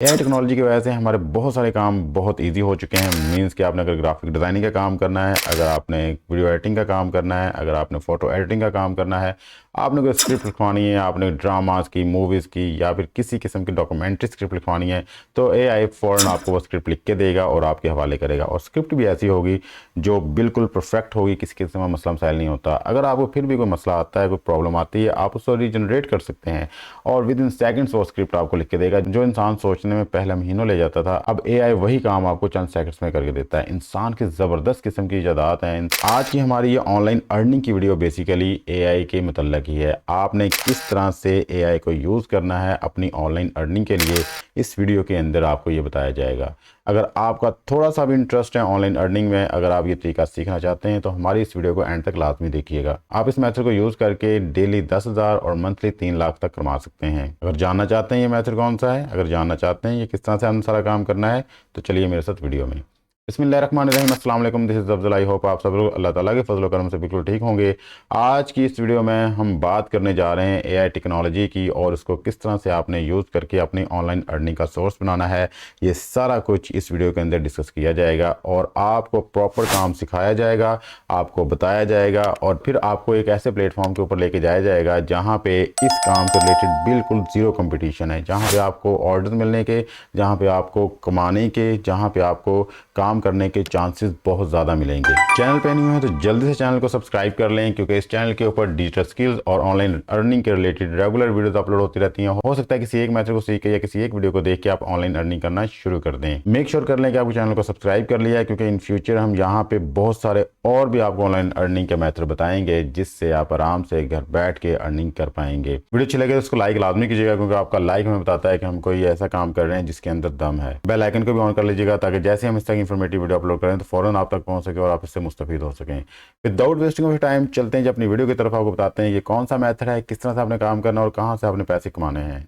AI technology की वजह से हमारे बहुत सारे काम बहुत इजी हो चुके हैं। मींस कि आपने अगर ग्राफिक डिज़ाइनिंग का काम करना है, अगर आपने वीडियो एडिटिंग का काम करना है, अगर आपने फ़ोटो एडिटिंग का काम करना है, आपने कोई स्क्रिप्ट लिखवानी है, आपने ड्रामास की, मूवीज़ की या फिर किसी किस्म की डॉक्यूमेंट्री स्क्रिप्ट लिखवानी है, तो एआई फ़ौरन आपको वो स्क्रिप्ट लिख के देगा और आपके हवाले करेगा। और स्क्रिप्ट भी ऐसी होगी जो बिल्कुल परफेक्ट होगी, किसी किस्म का मसला मसाइल नहीं होता। अगर आपको फिर भी कोई मसला आता है, कोई प्रॉब्लम आती है, आप उसको रीजनरेट कर सकते हैं और विद इन सेकेंड्स वो स्क्रिप्ट आपको लिख के देगा। जो इंसान सोचने में पहले महीनों ले जाता था, अब एआई वही काम आपको चंद सेकंड्स में करके देता है। इंसान की ज़बरदस्त किस्म की इजादात हैं। आज की हमारी ये ऑनलाइन अर्निंग की वीडियो बेसिकली एआई के मतलब ही है। आपने किस तरह से एआई को यूज़ करना है अपनी ऑनलाइन अर्निंग के लिए, इस वीडियो के अंदर आपको ये बताया जाएगा। अगर आपका थोड़ा सा भी इंटरेस्ट है ऑनलाइन अर्निंग में, अगर आप ये तरीका सीखना चाहते हैं, तो हमारी इस वीडियो को एंड तक लाजमी देखिएगा। आप इस मेथड को यूज़ करके डेली 10,000 और मंथली 3 लाख तक कमा सकते हैं। अगर जानना चाहते हैं ये मेथड कौन सा है, अगर जानना चाहते हैं ये किस तरह से हम सारा काम करना है, तो चलिए मेरे साथ वीडियो में। बिस्मिल्लाहिर्रहमानिर्रहीम, अस्सलाम वालेकुम, this is Afzal. I hope आप सब लोग अल्लाह ताला के फजल करम से बिल्कुल ठीक होंगे। आज की इस वीडियो में हम बात करने जा रहे हैं एआई टेक्नोलॉजी की और उसको किस तरह से आपने यूज़ करके अपनी ऑनलाइन अर्निंग का सोर्स बनाना है। ये सारा कुछ इस वीडियो के अंदर डिस्कस किया जाएगा और आपको प्रॉपर काम सिखाया जाएगा, आपको बताया जाएगा और फिर आपको एक ऐसे प्लेटफॉर्म के ऊपर लेके जाया जाएगा जहाँ पे इस काम से रिलेटेड बिल्कुल ज़ीरो कंपटीशन है, जहाँ पे आपको ऑर्डर मिलने के, जहाँ पे आपको कमाने के, जहाँ पे आपको काम करने के चांसेस बहुत ज़्यादा मिलेंगे। चैनल पे नहीं है तो जल्दी से चैनल को सब्सक्राइब कर लें, क्योंकि इस चैनल के ऊपर डिजिटल स्किल्स और ऑनलाइन अर्निंग के रिलेटेड रेगुलर वीडियोस अपलोड होती रहती हैं। हो सकता है किसी एक मेथड को सीख के या किसी एक वीडियो को देख के आप ऑनलाइन अर्निंग करना शुरू कर दें। मेक श्योर कर लें कि आपको चैनल को सब्सक्राइब कर लिया है, क्योंकि इन फ्यूचर हम यहाँ पे बहुत सारे और भी आपको ऑनलाइन अर्निंग के मेथड बताएंगे, जिससे आप आराम से घर बैठ के अर्निंग कर पाएंगे। वीडियो अच्छी लगे तो उसको लाइक लाजमी कीजिएगा, क्योंकि आपका लाइक हमें बताता है कि हम कोई ऐसा काम कर रहे हैं जिसके अंदर दम है। बेल आइकन को भी ऑन कर लीजिएगा, ताकि जैसे हम इस तरह की इंफॉर्मेटिव वीडियो अपलोड करें तो फ़ौरन आप तक पहुंच सके और आप इससे मुस्तफीद हो सकें। विदाउट वेस्टिंग ऑफ टाइम चलते हैं जी अपनी वीडियो की तरफ। आपको बताते हैं ये कौन सा मेथड है, किस तरह से आपने काम करना और कहां से आपने पैसे कमाने हैं।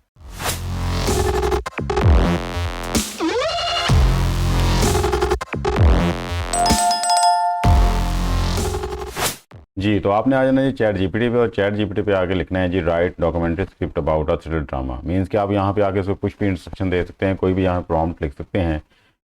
जी, तो आपने आ जाना जी चैट जीपीटी पे और चैट जीपीटी पे आके लिखना है जी write documentary script about a thriller drama. Means कि आप यहाँ पे आके इसको कुछ भी इंस्ट्रक्शन दे सकते हैं, कोई भी यहाँ प्रॉम्प्ट लिख सकते हैं।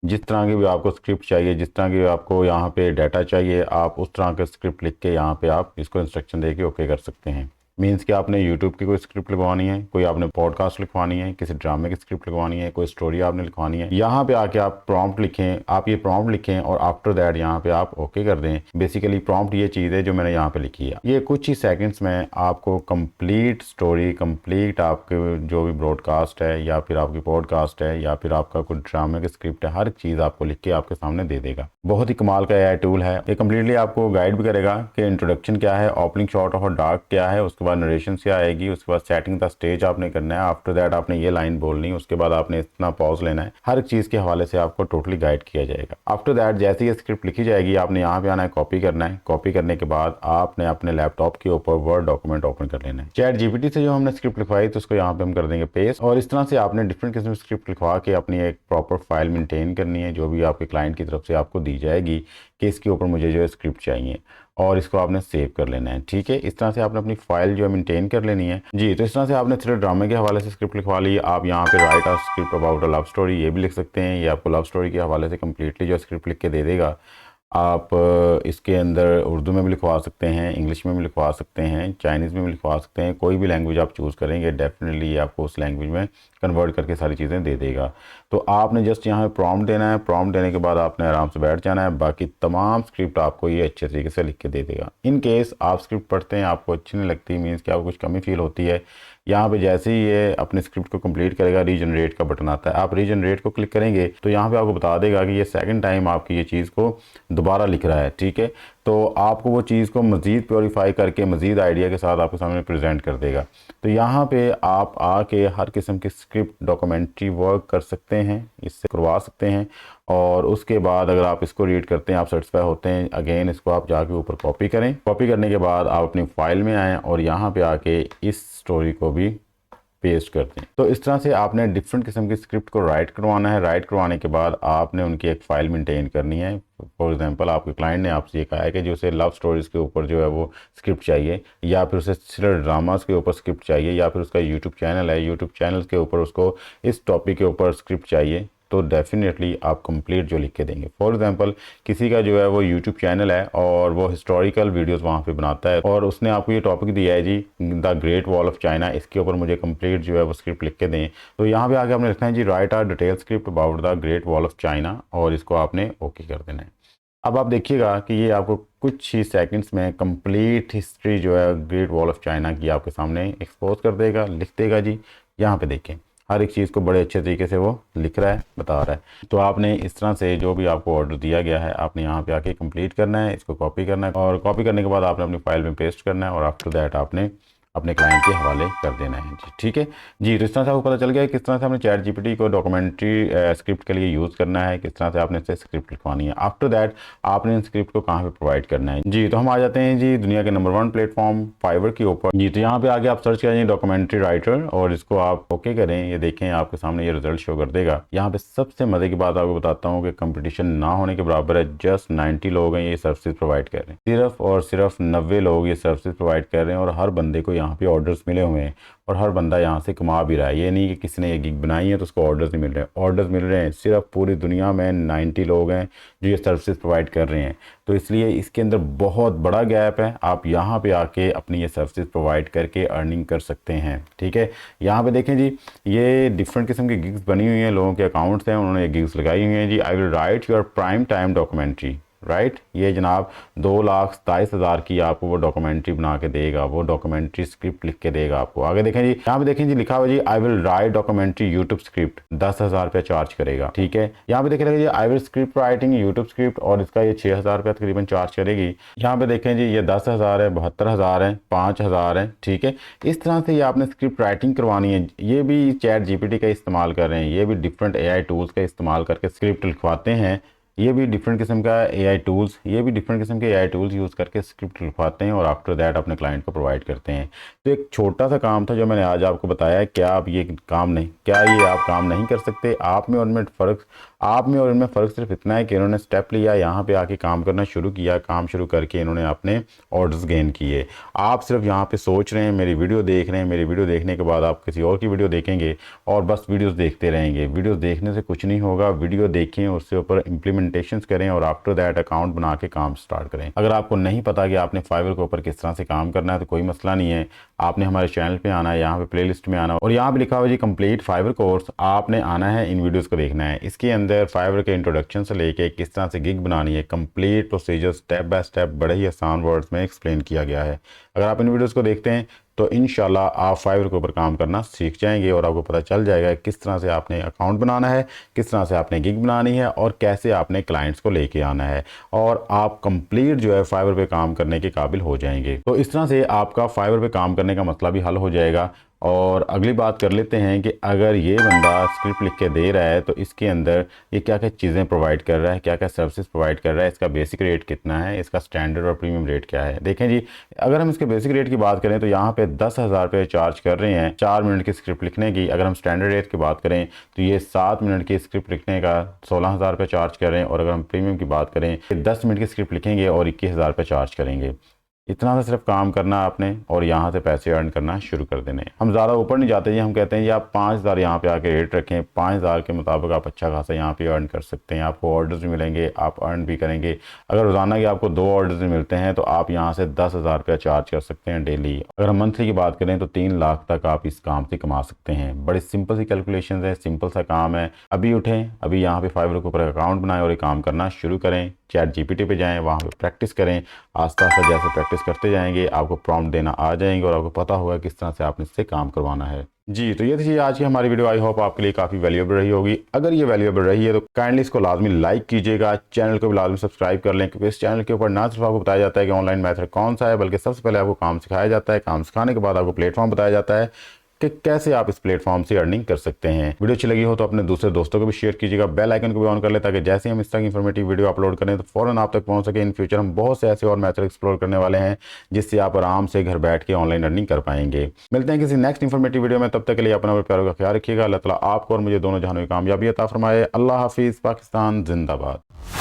जिस तरह की भी आपको स्क्रिप्ट चाहिए, जिस तरह की आपको यहाँ पे डाटा चाहिए, आप उस तरह का स्क्रिप्ट लिख के यहाँ पे आप इसको इंस्ट्रक्शन दे के ओके कर सकते हैं। मीन्स कि आपने यूट्यूब की कोई स्क्रिप्ट लिखवानी है, कोई आपने पॉडकास्ट लिखवानी है, किसी ड्रामे की स्क्रिप्ट लिखवानी है, कोई स्टोरी आपने लिखवानी है, यहाँ पे आके आप प्रॉम्प्ट लिखें, आप ये प्रॉम्प्ट लिखें और आफ्टर दैट यहाँ पे आप ओके कर दें। बेसिकली प्रॉम्प्ट ये चीज़ है जो मैंने यहाँ पे लिखी है। ये कुछ ही सेकंड्स में आपको कंप्लीट स्टोरी, कंप्लीट आपके जो भी ब्रॉडकास्ट है या फिर आपकी पॉडकास्ट है या फिर आपका कोई ड्रामे की स्क्रिप्ट है, हर चीज़ आपको लिख के आपके सामने दे देगा। बहुत ही कमाल का एआई टूल है। ये कम्प्लीटली आपको गाइड भी करेगा कि इंट्रोडक्शन क्या है, ओपनिंग शॉट ऑफ डार्क क्या है, उसके बाद नरेशन क्या आएगी, उसके बाद सेटिंग द स्टेज आपने करना है, आफ्टर दैट आपने ये लाइन बोलनी है, उसके बाद आपने इतना पॉज लेना है। हर चीज़ के हवाले से आपको टोटली गाइड किया जाएगा। आफ्टर दैट जैसे ये स्क्रिप्ट लिखी जाएगी, आपने यहाँ पे आना है, कॉपी करना है। कॉपी करने के बाद आपने अपने लैपटॉप के ऊपर वर्ड डॉक्यूमेंट ओपन कर लेना है। चैट जीपीटी से जो हमने स्क्रिप्ट लिखवाई तो उसको यहाँ पे हम कर देंगे पेस्ट, और इस तरह से आपने डिफरेंट किस्म की स्क्रिप्ट लिखवा के अपनी एक प्रॉपर फाइल मेंटेन करनी है, जो भी आपके क्लाइंट की तरफ से आपको दी जाएगी कि इसके ऊपर मुझे जो है स्क्रिप्ट चाहिए, और इसको आपने सेव कर लेना है। ठीक है, इस तरह से आपने अपनी फाइल जो है मेंटेन कर लेनी है। जी, तो इस तरह से आपने थ्रिलर ड्रामे के हवाले से स्क्रिप्ट लिखवा ली। आप यहाँ पे right a script about a love story ये भी लिख सकते हैं। ये आपको लव स्टोरी के हवाले से कम्प्लीटली जो स्क्रिप्ट लिख के दे देगा। आप इसके अंदर उर्दू में भी लिखवा सकते हैं, इंग्लिश में भी लिखवा सकते हैं, चाइनीज़ में भी लिखवा सकते हैं। कोई भी लैंग्वेज आप चूज़ करेंगे डेफिनेटली आपको उस लैंग्वेज में कन्वर्ट करके सारी चीज़ें दे देगा। तो आपने जस्ट यहाँ पे प्रॉम्प्ट देना है, प्रॉम्प्ट देने के बाद आपने आराम से बैठ जाना है। बाकी तमाम स्क्रिप्ट आपको ये अच्छे तरीके से लिख के दे देगा। इन केस आप स्क्रिप्ट पढ़ते हैं, आपको अच्छी नहीं लगती, मीन्स कि आपको कुछ कमी फील होती है, यहाँ पे जैसे ही ये अपने स्क्रिप्ट को कंप्लीट करेगा, रीजनरेट का बटन आता है। आप रीजनरेट को क्लिक करेंगे तो यहाँ पे आपको बता देगा कि ये सेकंड टाइम आपकी ये चीज़ को दोबारा लिख रहा है। ठीक है, तो आपको वो चीज़ को मज़ीद प्योरीफाई करके मज़ीद आइडिया के साथ आपके सामने प्रेजेंट कर देगा। तो यहाँ पे आप आके हर किस्म की स्क्रिप्ट डॉक्यूमेंट्री वर्क कर सकते हैं, इससे करवा सकते हैं। और उसके बाद अगर आप इसको रीड करते हैं, आप सेटिस्फाई होते हैं, अगेन इसको आप जाके ऊपर कॉपी करें। कॉपी करने के बाद आप अपनी फाइल में आएँ और यहाँ पे आके इस स्टोरी को भी पेस्ट कर दें। तो इस तरह से आपने डिफरेंट किस्म की स्क्रिप्ट को राइट करवाना है। राइट करवाने के बाद आपने उनकी एक फ़ाइल मेंटेन करनी है। फॉर एग्जांपल आपके क्लाइंट ने आपसे ये कहा है कि जो उसे लव स्टोरीज़ के ऊपर जो है वो स्क्रिप्ट चाहिए, या फिर उसे थ्रिलर ड्रामास के ऊपर स्क्रिप्ट चाहिए, या फिर उसका यूट्यूब चैनल है, यूट्यूब चैनल के ऊपर उसको इस टॉपिक के ऊपर स्क्रिप्ट चाहिए, तो डेफिनेटली आप कंप्लीट जो लिख के देंगे। फॉर एग्जांपल किसी का जो है वो यूट्यूब चैनल है और वो हिस्टोरिकल वीडियोस वहाँ पे बनाता है, और उसने आपको ये टॉपिक दिया है जी the great wall of China, इसके ऊपर मुझे कंप्लीट जो है वो स्क्रिप्ट लिख के दें। तो यहाँ पे आगे आपने लिखना है जी write a detail script about the great wall of China, और इसको आपने ओके कर देना है। अब आप देखिएगा कि ये आपको कुछ ही सेकंड्स में कंप्लीट हिस्ट्री जो है ग्रेट वॉल ऑफ चाइना की आपके सामने एक्सपोज कर देगा, लिख देगा जी। यहाँ पे देखें हर एक चीज़ को बड़े अच्छे तरीके से वो लिख रहा है, बता रहा है। तो आपने इस तरह से जो भी आपको ऑर्डर दिया गया है आपने यहाँ पे आके कंप्लीट करना है, इसको कॉपी करना है, और कॉपी करने के बाद आपने अपनी फाइल में पेस्ट करना है, और आफ्टर दैट आपने अपने क्लाइंट के हवाले कर देना है जी। ठीक है जी। तो इस तरह से आपको पता चल गया है किस तरह से हमने चैट जीपीटी को डॉक्यूमेंट्री स्क्रिप्ट के लिए यूज़ करना है, किस तरह से आपने इससे स्क्रिप्ट लिखवानी है। आफ्टर दैट आपने इन स्क्रिप्ट को कहाँ पे प्रोवाइड करना है जी। तो हम आ जाते हैं जी दुनिया के नंबर 1 प्लेटफॉर्म फाइवर के ऊपर जी। तो यहाँ पे आगे आप सर्च करें डॉक्यूमेंट्री राइटर, और इसको आप ओके करें। ये देखें आपके सामने ये रिजल्ट शो कर देगा। यहाँ पे सबसे मजे की बात आपको बताता हूँ कि कंपटीशन ना होने के बराबर है। जस्ट 90 लोग हैं ये सर्विसेज प्रोवाइड कर रहे हैं, सिर्फ और सिर्फ 90 लोग ये सर्विसेज प्रोवाइड कर रहे हैं, और हर बंदे को यहाँ पे ऑर्डर्स मिले हुए हैं, और हर बंदा यहाँ से कमा भी रहा है। ये नहीं कि किसी ने ये गिग बनाई है तो उसको ऑर्डर्स नहीं मिल रहे हैं, ऑर्डर्स मिल रहे हैं। सिर्फ पूरी दुनिया में 90 लोग हैं जो ये सर्विसेज प्रोवाइड कर रहे हैं। तो इसलिए इसके अंदर बहुत बड़ा गैप है। आप यहाँ पे आके अपनी ये सर्विसेज प्रोवाइड करके अर्निंग कर सकते हैं। ठीक है, यहाँ पे देखें जी ये डिफरेंट किस्म की गिग्स बनी हुई हैं, लोगों के अकाउंट्स हैं, उन्होंने ये गिग्स लगाई हुई हैं जी। I will write your prime time documentary, right. ये जनाब 2,27,000 की आपको वो डॉक्यूमेंट्री बना के देगा, वो डॉक्यूमेंट्री स्क्रिप्ट लिख के देगा आपको। आगे देखें जी, यहाँ पे देखें जी लिखा हुआ जी I will write documentary YouTube script, 10,000 रुपया चार्ज करेगा। ठीक है, यहाँ पे देखें जी I will script writing YouTube script, और इसका ये 6,000 रुपया तकरीबन चार्ज करेगी। यहाँ पे देखें जी ये 10,000 है, 72,000 है, 5,000 है। ठीक है, इस तरह से ये आपने स्क्रिप्ट राइटिंग करवानी है। ये भी चैट जीपीटी का इस्तेमाल कर रहे हैं, ये भी डिफरेंट AI टूल्स का इस्तेमाल करके स्क्रिप्ट लिखवाते हैं। ये भी डिफरेंट किस्म का AI टूल्स, ये भी डिफरेंट किस्म के AI टूल्स यूज़ करके स्क्रिप्ट लिखवाते हैं, और आफ्टर दैट अपने क्लाइंट को प्रोवाइड करते हैं। तो एक छोटा सा काम था जो मैंने आज आपको बताया। क्या आप ये काम नहीं कर सकते? आप में और इनमें फ़र्क सिर्फ इतना है कि इन्होंने स्टेप लिया, यहाँ पे आके काम करना शुरू किया, काम शुरू करके इन्होंने अपने ऑर्डर्स गेन किए। आप सिर्फ यहाँ पे सोच रहे हैं, मेरी वीडियो देख रहे हैं, मेरी वीडियो देखने के बाद आप किसी और की वीडियो देखेंगे और बस वीडियोस देखते रहेंगे। वीडियोस देखने से कुछ नहीं होगा। वीडियो देखें, उसके ऊपर इम्प्लीमेंटेशंस करें, और आफ्टर दैट अकाउंट बना के काम स्टार्ट करें। अगर आपको नहीं पता कि आपने फाइवर के ऊपर किस तरह से काम करना है तो कोई मसला नहीं है, आपने हमारे चैनल पे आना है, यहाँ पे प्लेलिस्ट में आना, और यहाँ पे लिखा हुआ जी कंप्लीट फाइवर कोर्स। आपने आना है, इन वीडियोस को देखना है। इसके अंदर फाइवर के इंट्रोडक्शन से लेके किस तरह से गिग बनानी है, complete procedure step by step बड़े ही आसान वर्ड्स में एक्सप्लेन किया गया है। अगर आप इन वीडियोस को देखते हैं तो इंशाल्लाह आप फाइवर के ऊपर काम करना सीख जाएंगे, और आपको पता चल जाएगा किस तरह से आपने अकाउंट बनाना है, किस तरह से आपने गिग बनानी है, और कैसे आपने क्लाइंट्स को लेके आना है, और आप कंप्लीट जो है फाइवर पे काम करने के काबिल हो जाएंगे। तो इस तरह से आपका फाइवर पे काम करने का मसला भी हल हो जाएगा। और अगली बात कर लेते हैं कि अगर ये बंदा स्क्रिप्ट लिख के दे रहा है तो इसके अंदर ये क्या क्या चीज़ें प्रोवाइड कर रहा है, क्या क्या सर्विसेज प्रोवाइड कर रहा है, इसका बेसिक रेट कितना है, इसका स्टैंडर्ड और प्रीमियम रेट क्या है। देखें जी, अगर हम इसके बेसिक रेट की बात करें तो यहाँ पे 10,000 रुपये चार्ज कर रहे हैं 4 मिनट की स्क्रिप्ट लिखने की। अगर हम स्टैंडर्ड रेट की बात करें तो ये 7 मिनट की स्क्रिप्ट लिखने का 16,000 रुपये चार्ज कर रहे हैं, और अगर हम प्रीमियम की बात करें 10 मिनट की स्क्रिप्ट लिखेंगे और 21,000 रुपये चार्ज करेंगे। इतना सा सिर्फ काम करना आपने, और यहाँ से पैसे अर्न करना शुरू कर देने। हम ज़्यादा ऊपर नहीं जाते जी, हम कहते हैं जी आप 5,000 यहाँ पे आके रेट रखें, 5,000 के मुताबिक आप अच्छा खासा यहाँ पे अर्न कर सकते हैं। आपको ऑर्डर्स भी मिलेंगे, आप अर्न भी करेंगे। अगर रोज़ाना के आपको 2 ऑर्डर्स मिलते हैं तो आप यहाँ से 10,000 रुपया चार्ज कर सकते हैं डेली। अगर हम मंथली की बात करें तो 3 लाख तक आप इस काम से कमा सकते हैं। बड़ी सिंपल सी कैलकुलेशन है, सिंपल सा काम है। अभी उठें, अभी यहाँ पे फाइवर के ऊपर अकाउंट बनाएं और ये काम करना शुरू करें। चैट जीपीटी पे जाएं, वहाँ पे प्रैक्टिस करें। आस्ता आस्ता जैसे प्रैक्टिस करते जाएंगे आपको प्रॉम्प्ट देना आ जाएंगे, और आपको पता होगा किस तरह से आपने इससे काम करवाना है जी। तो ये थी आज की हमारी वीडियो। आई होप आपके लिए काफ़ी वैल्यूएबल रही होगी। अगर ये वैल्यूएबल रही है तो काइंडली इसको लाजमी लाइक कीजिएगा, चैनल को भी लाजमी सब्सक्राइब कर लें, क्योंकि इस चैनल के ऊपर ना सिर्फ आपको बताया जाता है कि ऑनलाइन मेथड कौन सा है, बल्कि सबसे पहले आपको काम सिखाया जाता है। काम सिखाने के बाद आपको प्लेटफॉर्म बताया जाता है कि कैसे आप इस प्लेटफॉर्म से अर्निंग कर सकते हैं। वीडियो अच्छी लगी हो तो अपने दूसरे दोस्तों को भी शेयर कीजिएगा, बेल आइकन को भी ऑन कर ले ताकि जैसे ही हम इस तरह की इन्फॉर्मेटिव वीडियो अपलोड करें तो फौरन आप तक पहुंच सके। इन फ्यूचर हम बहुत से ऐसे और मेथड एक्सप्लोर करने वाले हैं जिससे आप आराम से घर बैठ के ऑनलाइन अर्निंग कर पाएंगे। मिलते हैं किसी नेक्स्ट इन्फॉर्मेटिव वीडियो में, तब तक के लिए अपना और प्यारों का ख्याल रखिएगा। अल्लाह ताला आपको और मुझे दोनों जहानों में कामयाबी अता फरमाए। अल्लाह हाफिज़। पाकिस्तान जिंदाबाद।